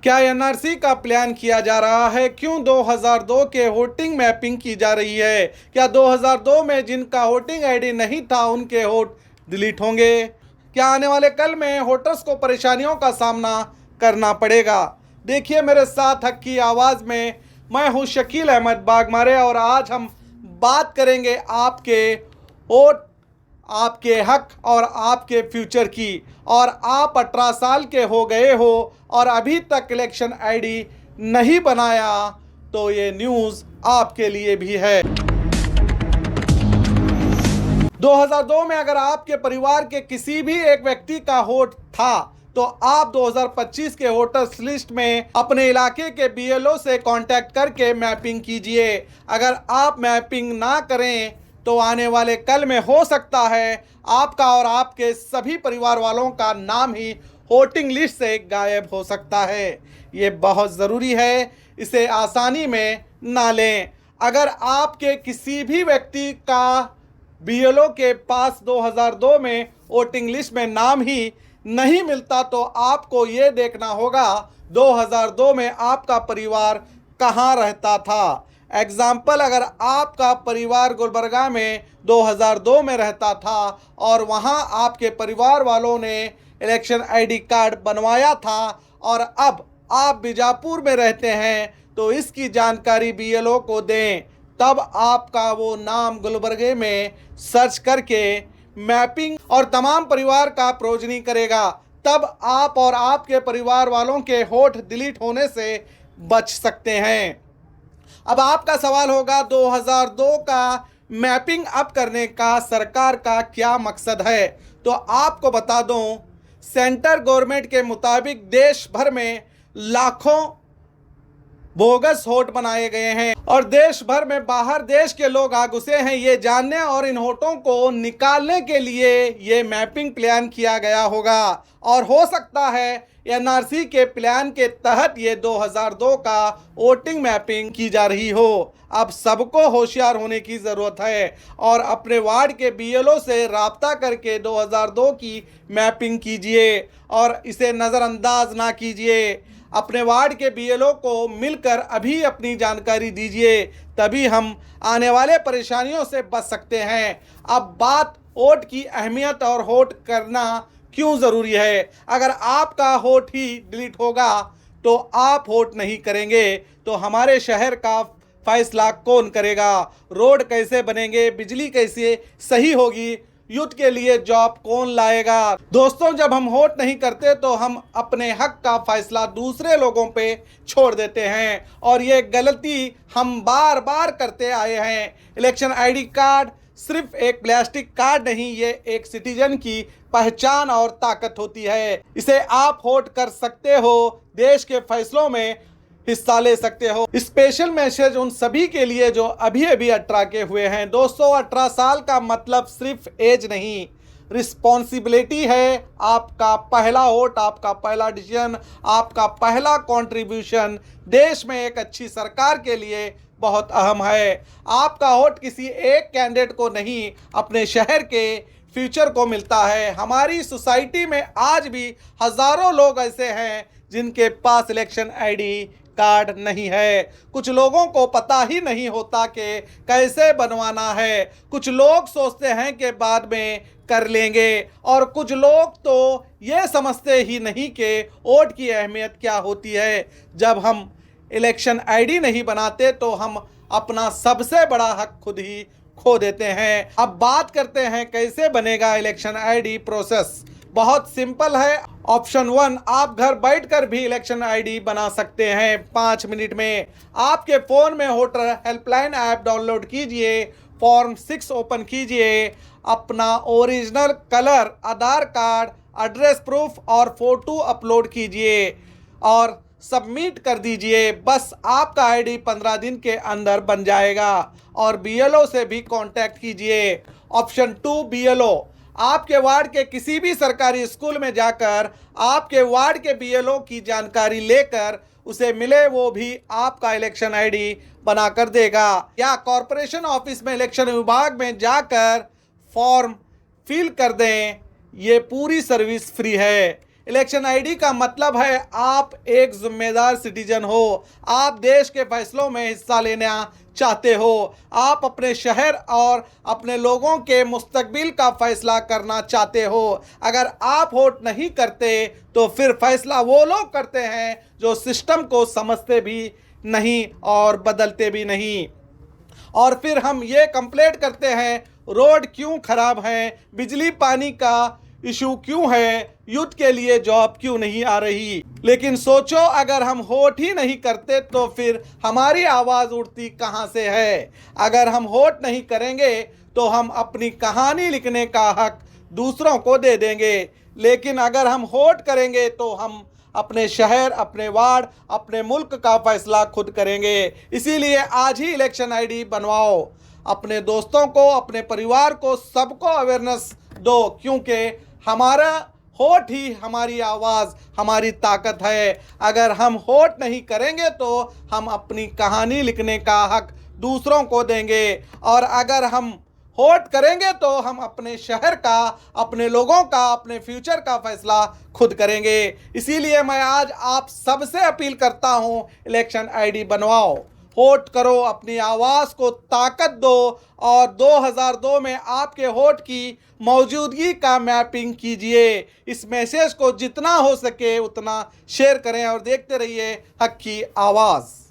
क्या एनआरसी का प्लान किया जा रहा है? क्यों 2002 के वोटिंग मैपिंग की जा रही है? क्या 2002 में जिनका वोटिंग आईडी नहीं था उनके वोट डिलीट होंगे? क्या आने वाले कल में वोटर्स को परेशानियों का सामना करना पड़ेगा? देखिए मेरे साथ हक की आवाज़ में, मैं हूँ शकील अहमद बागमारे और आज हम बात करेंगे आपके वोट, आपके हक और आपके फ्यूचर की। और आप 18 साल के हो गए हो और अभी तक इलेक्शन आईडी नहीं बनाया तो ये न्यूज़ आपके लिए भी है। 2002 में अगर आपके परिवार के किसी भी एक व्यक्ति का वोट था तो आप 2025 के वोटर्स लिस्ट में अपने इलाके के बीएलओ से कांटेक्ट करके मैपिंग कीजिए। अगर आप मैपिंग ना करें तो आने वाले कल में हो सकता है आपका और आपके सभी परिवार वालों का नाम ही वोटिंग लिस्ट से गायब हो सकता है। ये बहुत ज़रूरी है, इसे आसानी में ना लें। अगर आपके किसी भी व्यक्ति का बीएलओ के पास 2002 में वोटिंग लिस्ट में नाम ही नहीं मिलता तो आपको ये देखना होगा 2002 में आपका परिवार कहाँ रहता था। एग्जाम्पल, अगर आपका परिवार गुलबर्गा में 2002 में रहता था और वहाँ आपके परिवार वालों ने इलेक्शन आईडी कार्ड बनवाया था और अब आप बीजापुर में रहते हैं तो इसकी जानकारी बीएलओ को दें, तब आपका वो नाम गुलबर्गे में सर्च करके मैपिंग और तमाम परिवार का प्रोजनी करेगा। तब आप और आपके परिवार वालों के वोट डिलीट होने से बच सकते हैं। अब आपका सवाल होगा 2002 का मैपिंग अप करने का सरकार का क्या मकसद है? तो आपको बता दूं, सेंटर गवर्नमेंट के मुताबिक देश भर में लाखों बोगस वोट बनाए गए हैं और देश भर में बाहर देश के लोग आ घुसे हैं ये जानने और इन वोटों को निकालने के लिए ये मैपिंग प्लान किया गया होगा। और हो सकता है एनआरसी के प्लान के तहत ये 2002 का वोटिंग मैपिंग की जा रही हो। अब सबको होशियार होने की ज़रूरत है और अपने वार्ड के बीएलओ से राब्ता करके 2002 की मैपिंग कीजिए और इसे नज़रअंदाज ना कीजिए। अपने वार्ड के बीएलओ को मिलकर अभी अपनी जानकारी दीजिए, तभी हम आने वाले परेशानियों से बच सकते हैं। अब बात वोट की अहमियत और वोट करना क्यों ज़रूरी है। अगर आपका वोट ही डिलीट होगा तो आप वोट नहीं करेंगे तो हमारे शहर का फैसला कौन करेगा? रोड कैसे बनेंगे, बिजली कैसे सही होगी, यूथ के लिए जॉब कौन लाएगा? दोस्तों, जब हम वोट नहीं करते तो हम अपने हक का फैसला दूसरे लोगों पे छोड़ देते हैं और ये गलती हम बार बार करते आए हैं। इलेक्शन आईडी कार्ड सिर्फ एक प्लास्टिक कार्ड नहीं, ये एक सिटीजन की पहचान और ताकत होती है। इसे आप वोट कर सकते हो, देश के फैसलों में हिस्सा ले सकते हो। स्पेशल मैसेज उन सभी के लिए जो अभी अभी 18 के हुए हैं। दोस्तों, 18 साल का मतलब सिर्फ एज नहीं, रिस्पॉन्सिबिलिटी है। आपका पहला वोट, आपका पहला डिसीजन, आपका पहला कंट्रीब्यूशन देश में एक अच्छी सरकार के लिए बहुत अहम है। आपका वोट किसी एक कैंडिडेट को नहीं, अपने शहर के फ्यूचर को मिलता है। हमारी सोसाइटी में आज भी हज़ारों लोग ऐसे हैं जिनके पास इलेक्शन आईडी कार्ड नहीं है। कुछ लोगों को पता ही नहीं होता कि कैसे बनवाना है। कुछ लोग सोचते हैं कि बाद में कर लेंगे और कुछ लोग तो ये समझते ही नहीं कि वोट की अहमियत क्या होती है। जब हम इलेक्शन आईडी नहीं बनाते तो हम अपना सबसे बड़ा हक खुद ही खो देते हैं। अब बात करते हैं कैसे बनेगा इलेक्शन आईडी प्रोसेस। बहुत सिंपल है। ऑप्शन 1, आप घर बैठकर भी इलेक्शन आईडी बना सकते हैं 5 मिनट में। आपके फ़ोन में वोटर हेल्पलाइन ऐप डाउनलोड कीजिए, फॉर्म 6 ओपन कीजिए, अपना ओरिजिनल कलर, आधार कार्ड, एड्रेस प्रूफ और फ़ोटो अपलोड कीजिए और सबमिट कर दीजिए। बस आपका आईडी 15 दिन के अंदर बन जाएगा। और बीएलओ से भी कांटेक्ट कीजिए। ऑप्शन 2, बीएलओ, आपके वार्ड के किसी भी सरकारी स्कूल में जाकर आपके वार्ड के बीएलओ की जानकारी लेकर उसे मिले, वो भी आपका इलेक्शन आईडी बना कर देगा। या कॉरपोरेशन ऑफिस में इलेक्शन विभाग में जाकर फॉर्म फिल कर दें, ये पूरी सर्विस फ्री है। इलेक्शन आईडी का मतलब है आप एक जिम्मेदार सिटीजन हो, आप देश के फैसलों में हिस्सा लेना चाहते हो, आप अपने शहर और अपने लोगों के मुस्तकबिल का फैसला करना चाहते हो। अगर आप वोट नहीं करते तो फिर फैसला वो लोग करते हैं जो सिस्टम को समझते भी नहीं और बदलते भी नहीं। और फिर हम ये कंप्लेंट करते हैं रोड क्यों खराब है, बिजली पानी का इशू क्यों है, यूथ के लिए जॉब क्यों नहीं आ रही। लेकिन सोचो अगर हम वोट ही नहीं करते तो फिर हमारी आवाज़ उठती कहाँ से है। अगर हम वोट नहीं करेंगे तो हम अपनी कहानी लिखने का हक दूसरों को दे देंगे, लेकिन अगर हम वोट करेंगे तो हम अपने शहर, अपने वार्ड, अपने मुल्क का फैसला खुद करेंगे। इसीलिए आज ही इलेक्शन आईडी बनवाओ, अपने दोस्तों को, अपने परिवार को, सबको अवेयरनेस दो, क्योंकि हमारा वोट ही हमारी आवाज़, हमारी ताकत है। अगर हम वोट नहीं करेंगे तो हम अपनी कहानी लिखने का हक दूसरों को देंगे, और अगर हम वोट करेंगे तो हम अपने शहर का, अपने लोगों का, अपने फ्यूचर का फैसला खुद करेंगे। इसीलिए मैं आज आप सबसे अपील करता हूं, इलेक्शन आईडी बनवाओ, वोट करो, अपनी आवाज़ को ताकत दो, और 2002 में आपके वोट की मौजूदगी का मैपिंग कीजिए। इस मैसेज को जितना हो सके उतना शेयर करें और देखते रहिए हक की आवाज़।